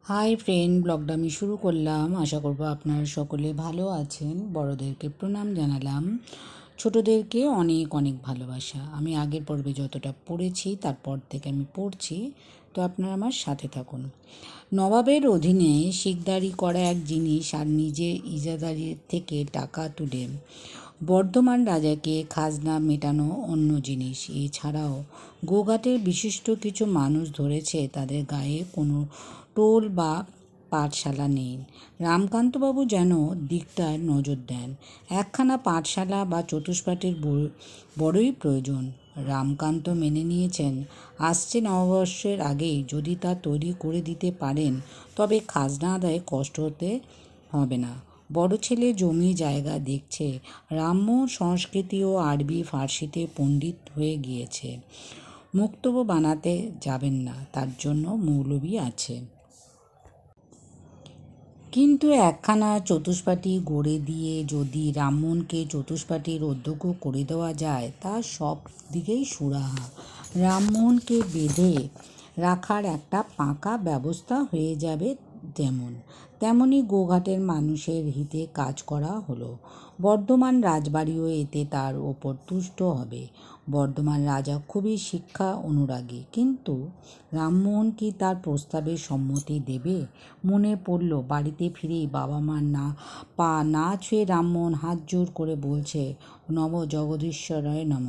Hi friend, ব্লগটা আমি শুরু করলাম। আশা করব আপনারা সকলে ভালো আছেন। বড়োদেরকে প্রণাম জানালাম, ছোটোদেরকে অনেক অনেক ভালোবাসা। আমি আগের পর্বে যতটা পড়েছি তারপর থেকে আমি পড়ছি, তো আপনারা আমার সাথে থাকুন। নবাবের অধীনে শিকদারি করা এক জিনিস আর নিজের ইজাদারি থেকে টাকা তুলে বর্ধমান রাজাকে খাজনা মেটানো অন্য জিনিস। এছাড়াও গোঘাটের বিশিষ্ট কিছু মানুষ ধরেছে তাদের গায়ে কোনো টোল বা পাঠশালা নেই। রামকান্তবাবু যেন দিকটায় নজর দেন। একখানা পাঠশালা বা চতুষ্পাঠের বড়ই প্রয়োজন। রামকান্ত মেনে নিয়েছেন আসছে নববর্ষের আগেই যদি তা তৈরি করে দিতে পারেন তবে খাজনা আদায়ে কষ্ট হতে হবে না। বড় ছেলে জমি জায়গা দেখছে। রামমোহন সংস্কৃতি ও আরবি ফার্সিতে পণ্ডিত হয়ে গিয়েছে। মুক্তব্য বানাতে যাবেন না, তার জন্য মৌলবি আছে। কিন্তু একখানা চতুষ্পাঠী গড়ে দিয়ে যদি রামমোহনকে চতুষ্পাঠীর অধ্যক্ষ করে দেওয়া যায় তা সব দিকেই সুরাহা। রামমোহনকে বেঁধে রাখার একটা পাকা ব্যবস্থা হয়ে যাবে। তেমনি গোঘাটের মানুষের হিতে কাজ করা হলো। বর্ধমান রাজবাড়িও এতে তার ওপর তুষ্ট হবে। বর্ধমান রাজা খুবই শিক্ষা অনুরাগী, কিন্তু রামমোহন কি তার প্রস্তাবে সম্মতি দেবে? মনে পড়ল বাড়িতে ফিরেই বাবা মার পা না ছুঁয়ে রামমোহন হাত জোর করে বলছে নম জগদীশ্বরায় নম।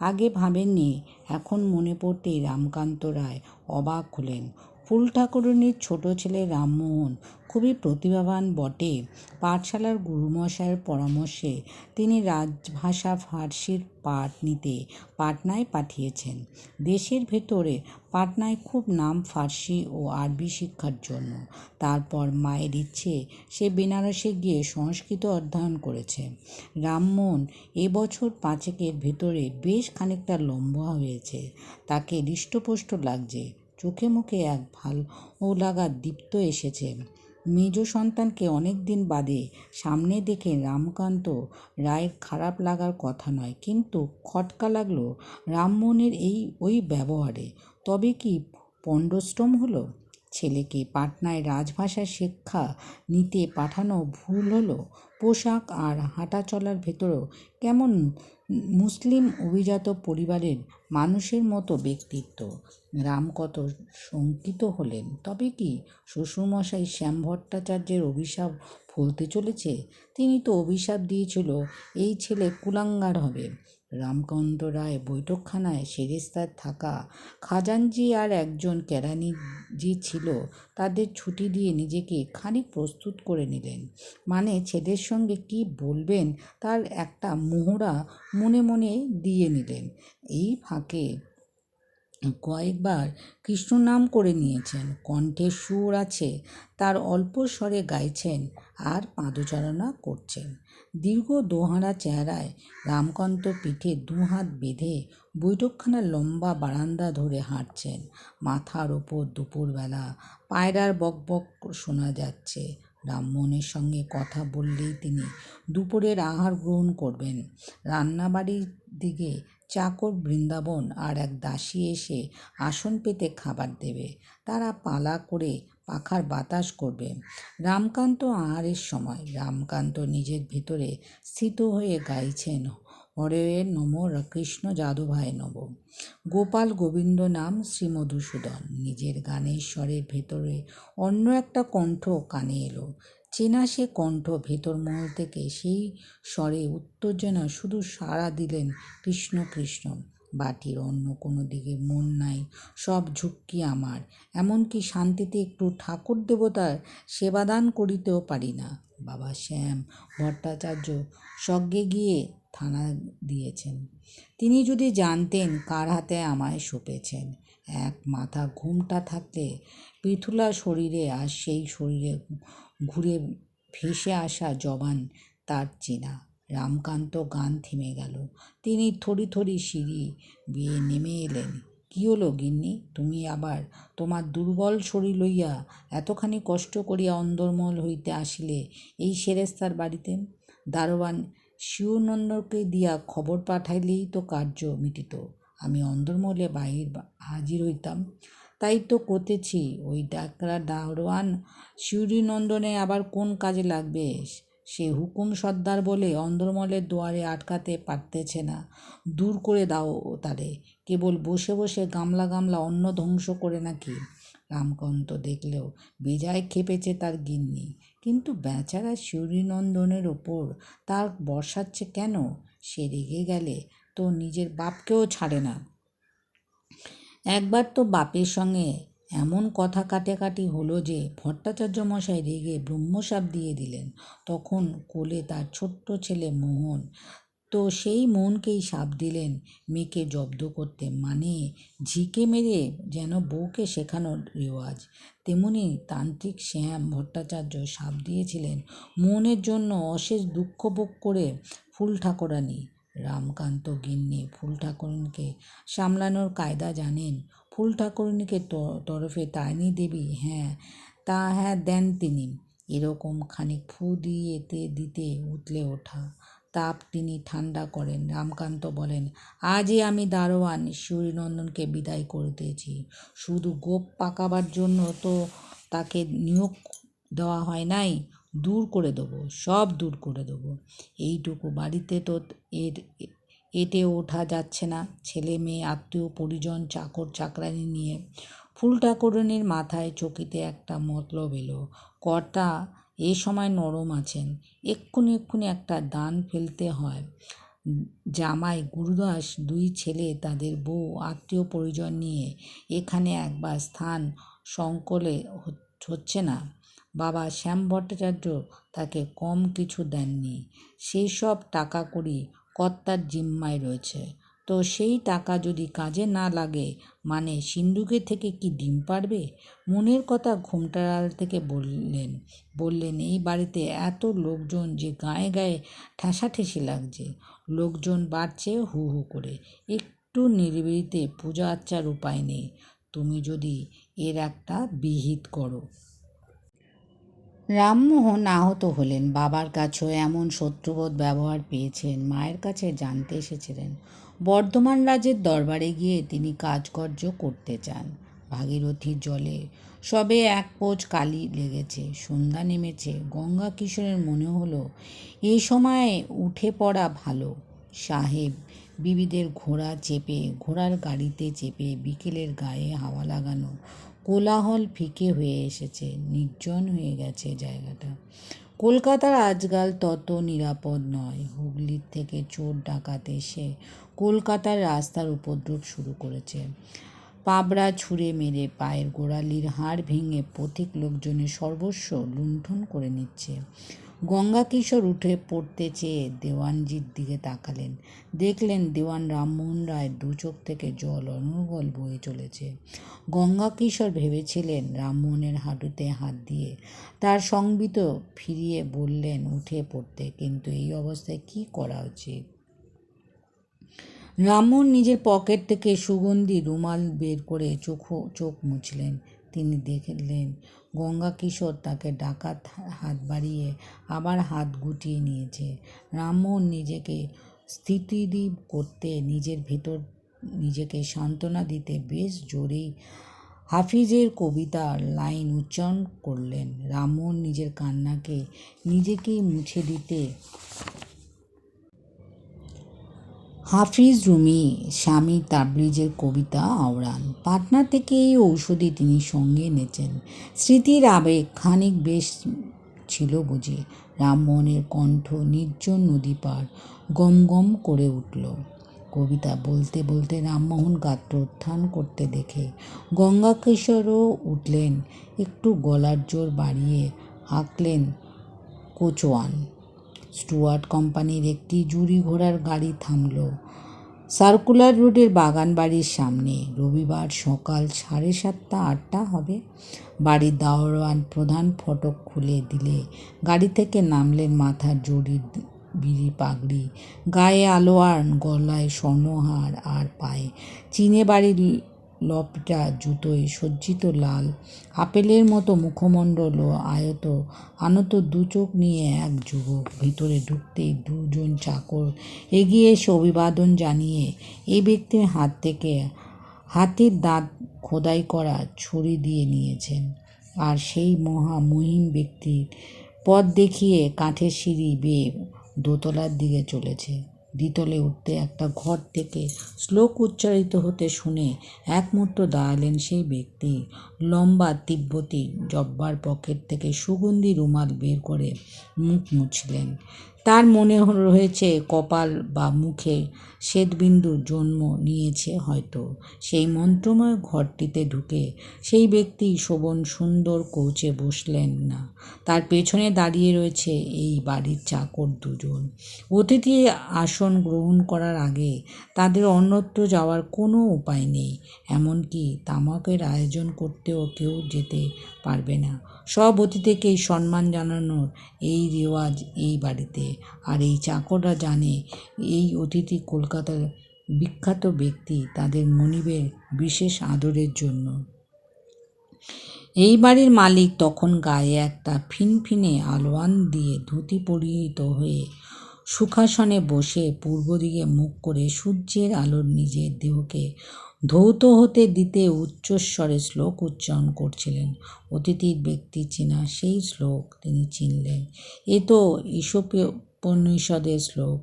আগে ভাবেননি, এখন মনে পড়তেই রামকান্ত রায় অবাক হলেন। ফুল ঠাকুরানীর ছোট ছেলে রামমোহন খুবই প্রতিভাবান বটে। পাঠশালার গুরুমশায়ের পরামর্শে তিনি রাজভাষা ফার্সির পাঠ নিতে পাটনায় পাঠিয়েছেন। দেশের ভেতরে পাটনায় খুব নাম ফার্সি ও আরবি শিক্ষার জন্য। তারপর মায়ের ইচ্ছে সে বেনারসে গিয়ে সংস্কৃত অধ্যয়ন করেছে। রামমোহন এবছর পাঁচেকের ভেতরে বেশ খানিকটা লম্বা হয়েছে। তাকে হৃষ্টপুষ্ট লাগছে। চোখে মুখে এক ভালো লাগার দীপ্ত এসেছে। মেজ সন্তানকে অনেক দিন বাদে সামনে দেখে রামকান্ত রায়ের খারাপ লাগার কথা নয়, কিন্তু খটকা লাগলো রামমোহনের ওই ব্যবহারে। তবে কি পণ্ডশ্রম হলো? ছেলেকে পাটনায় রাজভাষা শিক্ষা নিতে পাঠানো ভুল হলো? পোশাক আর হাঁটা চলার ভেতরেও কেমন মুসলিম অভিজাত পরিবারের মানুষের মতো ব্যক্তিত্ব। রাম কত শঙ্কিত হলেন। তবে কি শ্বশুরমশাই শ্যাম ভট্টাচার্যের অভিশাপ ফলতে চলেছে? তিনি তো অভিশাপ দিয়েছিল এই ছেলে কুলাঙ্গার হবে। রামকান্ত রায় বৈঠকখানায় সেরেস্তার থাকা খাজানজি আর একজন কেরানিজি ছিল, তাদের ছুটি দিয়ে নিজেকে খানিক প্রস্তুত করে নিলেন। মানে ছেলের সঙ্গে কি বলবেন তার একটা মোহরা মনে মনে দিয়ে নিলেন। এই ফাঁকে কয়েকবার কৃষ্ণ নাম করে নিয়েছেন। কণ্ঠে সুর আছে, তার অল্প স্বরে গাইছেন আর পাদচারণা করছেন। দীর্ঘ দোহারা চেহারায় রামকান্ত পিঠে দুহাত বেঁধে বৈঠকখানার লম্বা বারান্দা ধরে হাঁটছেন। মাথার ওপর দুপুরবেলা পায়রার বকবক শোনা যাচ্ছে। রামমোহনের সঙ্গে কথা বললেই তিনি দুপুরের আহার গ্রহণ করবেন। রান্নাবাড়ির দিকে চাকর বৃন্দাবন আর এক দাসী এসে আসন পেতে খাবার দেবে। তারা পালা করে পাখার বাতাস করবে। রামকান্ত আহারের সময় রামকান্ত নিজের ভিতরে স্থিত হয়ে গাইছেন হরে নম কৃষ্ণ যাদবায় নম, গোপাল গোবিন্দ নাম শ্রীমধুসূদন। নিজের গানের স্বরের ভেতরে অন্য একটা কণ্ঠ কানে এলো। চেনা সে কণ্ঠ ভেতর মহল থেকে সেই স্বরে উত্তেজনা শুধু সাড়া দিলেন কৃষ্ণ কৃষ্ণ। বাটির অন্য কোনো দিকে মন নাই, সব ঝুঁকি আমার। এমনকি শান্তিতে একটু ঠাকুর দেবতার সেবাদান করিতেও পারি না। বাবা শ্যাম ভট্টাচার্য স্বর্গে গিয়ে থানা দিয়েছেন। তিনি যদি জানতেন কার হাতে আমায় সঁপেছেন। এক মাথা ঘুমটা থাকলে পৃথুলা শরীরে আর সেই শরীরে ঘুরে ভেসে আসা জবান তার চেনা। রামকান্ত গান থেমে গেল। তিনি থরি থরি সিঁড়ি বেয়ে নেমে এলেন। কি হলো গিন্নি, তুমি আবার তোমার দুর্বল শরীর লইয়া এতখানি কষ্ট করিয়া অন্দরমহল হইতে আসিলে এই সেরেস্তার বাড়িতে? দারোয়ান শিবনন্দকে দিয়া খবর পাঠাইলেই তো কার্য মিটিত। আমি অন্দরমহলে হাজির হইতাম। তাই তো করতেছি। ওই ডাকরা দারোয়ান শিউরিনন্দনে আবার কোন কাজে লাগবে? সে হুকুম সর্দার বলে অন্দরমহলের দুয়ারে আটকাতে পারতেছে না। দূর করে দাও তারে। কেবল বসে বসে গামলা গামলা অন্ন ধ্বংস করে নাকি? রামকান্ত দেখলেও বেজায় খেপেছে তার গিন্নি, কিন্তু বেচারা শিউরিনন্দনের ওপর তার বর্ষাচ্ছে কেন? সে রেগে গেলে তো নিজের বাপকেও ছাড়ে না। একবার তো বাপের সঙ্গে এমন কথা কাটাকাটি হলো যে ভট্টাচার্য মশাই রেগে ব্রহ্মশাপ দিয়ে দিলেন। তখন কোলে তার ছোট্ট ছেলে মোহন, তো সেই মোহনকেই শাপ দিলেন মেয়েকে জব্দ করতে, মানে ঝিকে মেরে যেন বউকে শেখানোর রেওয়াজ। তেমনি তান্ত্রিক শ্যাম ভট্টাচার্য শাপ দিয়েছিলেন মোহনের জন্য অশেষ দুঃখ ভোগ করে ফুল ঠাকুরানী। রামকান্ত গিন্নি ফুল ঠাকুরুনকে সামলানোর কায়দা জানেন। ফুল ঠাকুরুনিকে তরফে তারিণী দেবী হ্যাঁ দেন তিনি। এরকম খানিক ফু দিতে উতলে ওঠা তাপ তিনি ঠান্ডা করেন। রামকান্ত বলেন, আজই আমি দারোয়ান শিউরিনন্দনকে বিদায় করিতেছি। শুধু গোপ পাকাবার জন্য তো তাকে নিয়োগ দেওয়া হয় নাই। দূর করে দেবো, সব দূর করে দেবো। এইটুকু বাড়িতে তো এর এটে ওঠা যাচ্ছে না, ছেলে মেয়ে আত্মীয় পরিজন চাকর চাকরানি নিয়ে। ফুল ঠাকুরানীর মাথায় চকিতে একটা মতলব এলো। কর্তা এই সময় নরম আছেন, এক্ষুনি একটা দান ফেলতে হয়। জামাই গুরুদাস, দুই ছেলে, তাদের বউ, আত্মীয় পরিজন নিয়ে এখানে একবার স্থান সংকলে হচ্ছে না। বাবা শ্যাম ভট্টাচার্য তাকে কম কিছু দেননি। সেই সব টাকা কড়ি কর্তার জিম্মায় রয়েছে। তো সেই টাকা যদি কাজে না লাগে, মানে সিন্ধুকের থেকে কি ডিম পাড়বে? মনের কথা ঘুমটার আড়াল থেকে বললেন এই বাড়িতে এত লোকজন যে গায়ে গায়ে ঠেসাঠেসি লাগছে। লোকজন বাড়ছে হু হু করে, একটু নিরিবিলিতে পূজা আচ্চার উপায় নেই। তুমি যদি এর একটা বিহিত করো। রামমোহন আহত হলেন। বাবার কাছেও এমন শত্রুবোধ ব্যবহার পেয়েছেন। মায়ের কাছে জানতে এসেছিলেন। বর্ধমান রাজের দরবারে গিয়ে তিনি কাজকর্য করতে চান। ভাগীরথীর জলে সবে এক পোঁচ কালি লেগেছে, সন্ধ্যা নেমেছে। গঙ্গা কিশোরের মনে হলো এই সময়ে উঠে পড়া ভালো। সাহেব বিবিদের ঘোড়ার গাড়িতে চেপে বিকেলের গায়ে হাওয়া লাগানো কোলাহল ফিকে হয়ে এসেছে, নির্জন হয়ে গেছে জায়গাটা। কলকাতার আজকাল তত নিরাপদ নয়। হুগলির থেকে চোর ডাকাত এসে কলকাতার রাস্তার উপদ্রব শুরু করেছে। পাবড়া ছুঁড়ে মেরে পায়ের গোড়ালির হাড় ভেঙে পথিক লোকজনের সর্বস্ব লুণ্ঠন করে নিচ্ছে। গঙ্গাকিশোর উঠে পড়তে চেয়ে দেওয়ানজির দিকে তাকালেন। দেখলেন দেওয়ান রামমোহন রায়ের দু চোখ থেকে জল অনর্গল বয়ে চলেছে। গঙ্গাকিশোর ভেবেছিলেন রামমোহনের হাঁটুতে হাত দিয়ে তার সংবিত ফিরিয়ে বললেন উঠে পড়তে, কিন্তু এই অবস্থায় কি করা উচিত? রামমোহন নিজের পকেট থেকে সুগন্ধি রুমাল বের করে চোখ মুছলেন। তিনি দেখলেন গঙ্গাকিশোর তাকে ডাকাত হাত বাড়িয়ে আবার হাত গুটিয়ে নিয়েছে। রামমোহন নিজেকে স্থিতিদীপ করতে, নিজের ভেতর নিজেকে সান্ত্বনা দিতে বেশ জোরেই হাফিজের কবিতার লাইন উচ্চারণ করলেন। রামমোহন নিজের কান্নাকে নিজেকেই মুছে দিতে হাফিজ রুমি স্বামী তাবরিজের কবিতা আওড়ান। পাটনা থেকে এই ঔষধি তিনি সঙ্গে এনেছেন। স্মৃতির আবেগ খানিক বেশ ছিল বুঝি। রামমোহনের কণ্ঠ নির্জন নদী পার গম গম করে উঠল। কবিতা বলতে বলতে রামমোহন গাত্রোত্থান করতে দেখে গঙ্গাকিশোরও উঠলেন। একটু গলার জোর বাড়িয়ে হাঁকলেন, কোচওয়ান। স্টুয়ার্ট কোম্পানির একটি জুড়ি ঘোড়ার গাড়ি থামল সার্কুলার রোডের বাগান বাড়ির সামনে। রবিবার সকাল 7:30-8টা হবে। বাড়ির দারোয়ান প্রধান ফটক খুলে দিলে গাড়ি থেকে নামলেন মাথার জড়ি বিড়ি পাগড়ি, গায়ে আলোয়ান, গলায় স্বর্ণহার আর পায়ে চিনে বাড়ির লপটা জুতোয় সজ্জিত লাল আপেলের মতো মুখমণ্ডল ও আনত দু চোখ নিয়ে এক যুবক। ভিতরে ঢুকতেই দুজন চাকর এগিয়ে এসে অভিবাদন জানিয়ে এই ব্যক্তির হাত থেকে হাতির দাঁত খোদাই করা ছুরি দিয়ে নিয়েছেন, আর সেই মহিম ব্যক্তির পথ দেখিয়ে কাঠের সিঁড়ি বেয়ে দোতলার দিকে চলেছে। দ্বিতলে উঠতে একটা ঘর থেকে শ্লোক উচ্চারিত হতে শুনে এক মুহূর্ত দাঁড়ালেন সেই ব্যক্তি। লম্বা তিব্বতী জব্বার পকেট থেকে সুগন্ধি রুমাল বের করে মুখ মুছলেন। তার মনে হয়েছে কপাল বা মুখে শ্বেতবিন্দুর জন্ম নিয়েছে হয়তো। সেই মন্ত্রময় ঘরটিতে ঢুকে সেই ব্যক্তি শোভন সুন্দর কৌচে বসলেন না। তার পেছনে দাঁড়িয়ে রয়েছে এই বাড়ির চাকর দুজন। অতিথি আসন গ্রহণ করার আগে তাদের অন্যত্র যাওয়ার কোনো উপায় নেই, এমনকি তামাকের আয়োজন করতেও কেউ যেতে পারবে না। সব অতিথিকেই সম্মান জানানোর এই রেওয়াজ এই বাড়িতে। আর এই চাকররা জানে এই অতিথি কলকাতার বিখ্যাত ব্যক্তি, তাদের মনিবের বিশেষ আদরের জন্য। এই বাড়ির মালিক তখন গায়ে একটা ফিনফিনে আলোয়ান দিয়ে ধুতি পরিহিত হয়ে সুখাসনে বসে পূর্ব দিকে মুখ করে সূর্যের আলোর নিজের দেহকে ধৌত হতে দিতে উচ্চস্বরে শ্লোক উচ্চারণ করছিলেন। অতিথির ব্যক্তি চেনা সেই শ্লোক তিনি চিনলেন। এ তো ঈশোপনিষদের শ্লোক,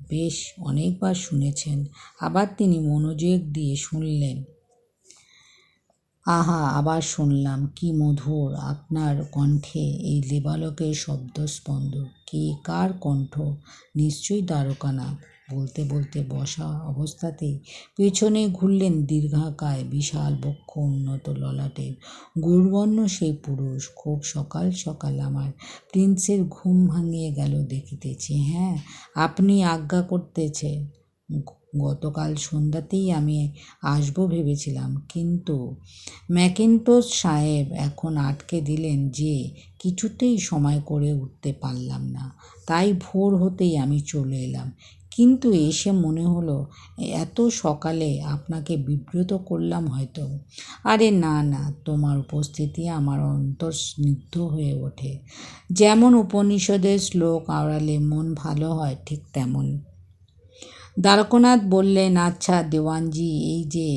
বেশ অনেকবার শুনেছেন। আবার তিনি মনোযোগ দিয়ে শুনলেন। আহা, আবার শুনলাম, কি মধুর আপনার কণ্ঠে এই লেবালকের শব্দস্পন্দ। কে, কার কণ্ঠ? নিশ্চয়ই দ্বারকানাথ। বলতে বলতে বসা অবস্থাতেই পেছনে ঘুরলেন দীর্ঘাকায়, বিশাল বক্ষ, উন্নত ললাটের গৌরবর্ণ সেই পুরুষ। খুব সকাল সকাল আমার প্রিন্সের ঘুম ভাঙিয়ে গেল দেখিতেছি। হ্যাঁ, আপনি আজ্ঞা করতেছে। গতকাল সন্ধ্যাতেই আমি আসবো ভেবেছিলাম, কিন্তু ম্যাকিন্টশ সাহেব এখন আটকে দিলেন যে কিছুতেই সময় করে উঠতে পারলাম না। তাই ভোর হতেই আমি চলে এলাম। কিন্তু এসে মনে হলো এত সকালে আপনাকে বিব্রত করলাম হয়তো। আরে না না, তোমার উপস্থিতি আমার অন্তর স্নিগ্ধ হয়ে ওঠে। যেমন উপনিষদের শ্লোক আওড়ালে মন ভালো হয়, ঠিক তেমন। দ্বারকানাথ বললেন, আচ্ছা দেওয়ানজি, এই যে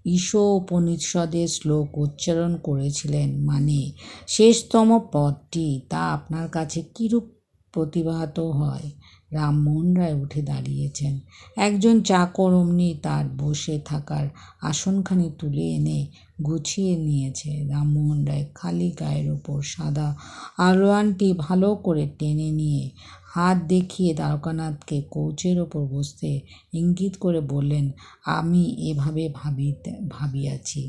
ঈশোপনিষদের শ্লোক উচ্চারণ করেছিলেন, মানে শেষতম পদটি, তা আপনার কাছে কিরূপ প্রতিভাত হয়? রামমোহন রায় উঠে দাঁড়িয়েছেন। একজন চাকর অমনি তার বসে থাকার আসনখানি তুলে এনে গুছিয়ে নিয়েছে। রামমোহন রায় খালি গায়ের ওপর সাদা আলোয়ানটি ভালো করে টেনে নিয়ে হাত দেখিয়ে দ্বারকানাথকে কৌচের ওপর বসতে ইঙ্গিত করে বললেন, আমি এভাবে ভাবিয়াছি।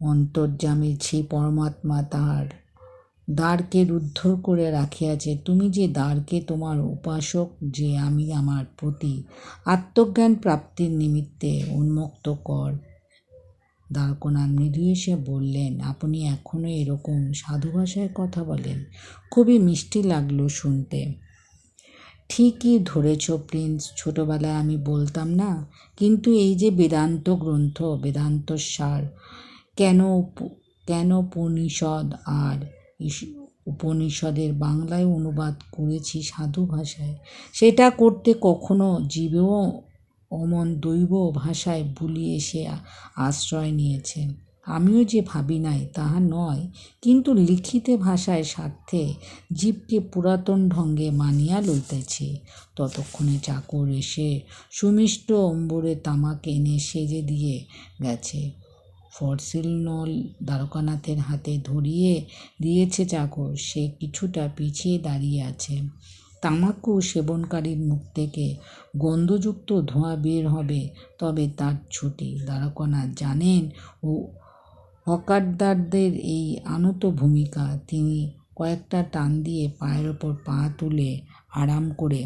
অন্তর্যামী সেই পরমাত্মা তাহার দ্বারকে রুদ্ধ করে রাখিয়াছে। তুমি যে দ্বারকে তোমার উপাসক যে আমি আমার প্রতি আত্মজ্ঞান প্রাপ্তির নিমিত্তে উন্মুক্ত কর। দ্বারকানাথ মৃদু হেসে বললেন, আপনি এখনো এরকম সাধু ভাষায় কথা বলেন? খুবই মিষ্টি লাগলো শুনতে। ঠিকই ধরেছ প্রিন্স, ছোটবেলায় আমি বলতাম না? কিন্তু এই যে বেদান্ত গ্রন্থ, বেদান্ত সার, কেন উপনিষদ আর উপনিষদের বাংলায় অনুবাদ করেছি সাধু ভাষায়, সেটা করতে কখনো জীবেও অমন দৈব ভাষায় বুলিয়ে সে আশ্রয় নিয়েছে। আমিও যে ভাবি নাই তাহা নয়, কিন্তু লিখিতে ভাষায় স্বার্থে জীবকে পুরাতন ঢঙ্গে মানিয়া লইতেছি। ততক্ষণে চাকর এসে সুমিষ্ট অম্বরে তামাক এনে সেজে দিয়ে গেছে। ফরসিল নল দ্বারকানাথের হাতে ধরিয়ে দিয়েছে চাকর। সে কিছুটা পিছিয়ে দাঁড়িয়ে আছে। তামাকু সেবনকারীর মুখ থেকে গন্ধযুক্ত ধোঁয়া বের হবে, তবে তার ছুটি। দ্বারকানাথ জানেন ও হকারদারদের এই আনত ভূমিকা। তিনি কয়েকটা টান দিয়ে পায়ের ওপর পা তুলে আরাম করে